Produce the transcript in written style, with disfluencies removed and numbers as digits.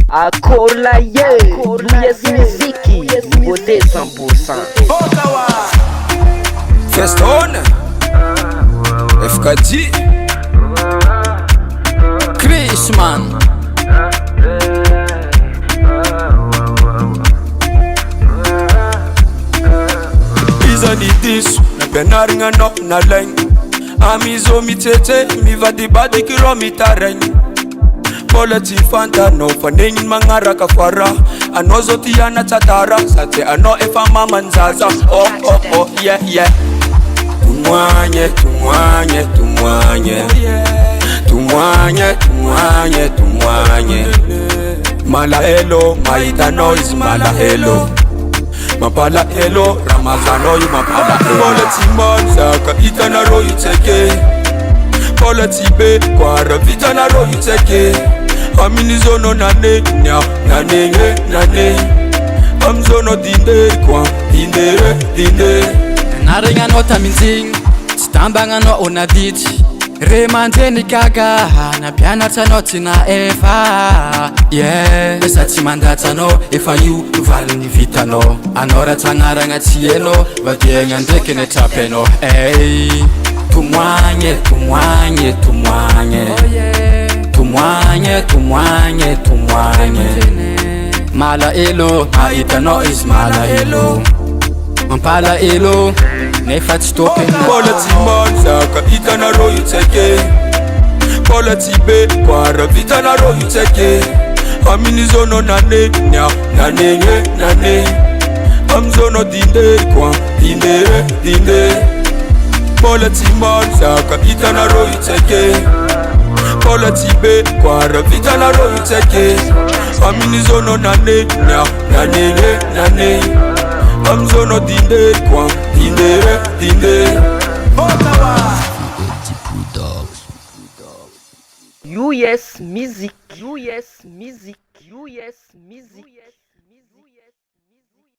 Akolaye, yes muziki, beauté 100%. Festone, FKG, Chrisman. Izani disu, na penaringa no na leng. Amizo mitete, mi vadi badi kiro mitareng. Politi fanta no faningin mangaraka fara. Ano zotiana tatara, sate ano efa mama nzaza. Oh oh oh yeah yeah. Tumwanye, tumwanye, tumwanye. Tumwanye, tumwanye, tumwanye. Mala hello, maita noise, mala hello. Mapala hello, Ramazano you mapala hello. Politi man, saka itana ro you take. Politi be, kwara vitana ro you take. Aminizono nane, nya, nane, nane. Amzono dinde, kwa, dinde, dinde. Naringa no taminzing, stambanga no onadit. Remanteni kaka, na piana tano tina eva. Yeah, besa timanda tano, efa you, valini vitano. Anora tangaranga tieno, vadienga ndeke ne tapeno. Hey, tumwanye, tumwanye, tumwanye. Tumwanye, tumwanye, tumwanye. Mala elo, maita no is mala elo. Mpala elo, nefa stopping. Politi man, saka itana ro you take. Politi be, kwara vitana ro you take. Aminizono nane, nya, nane, nane. Amzono dinde, kwa, dinde, dinde. Politi man, saka itana ro you take. Politi be, kwara vitana ro you take. Aminizono nane, nya, nane, nane. Amzono dinde, kwa, dinde, dinde. US music, US music, US music.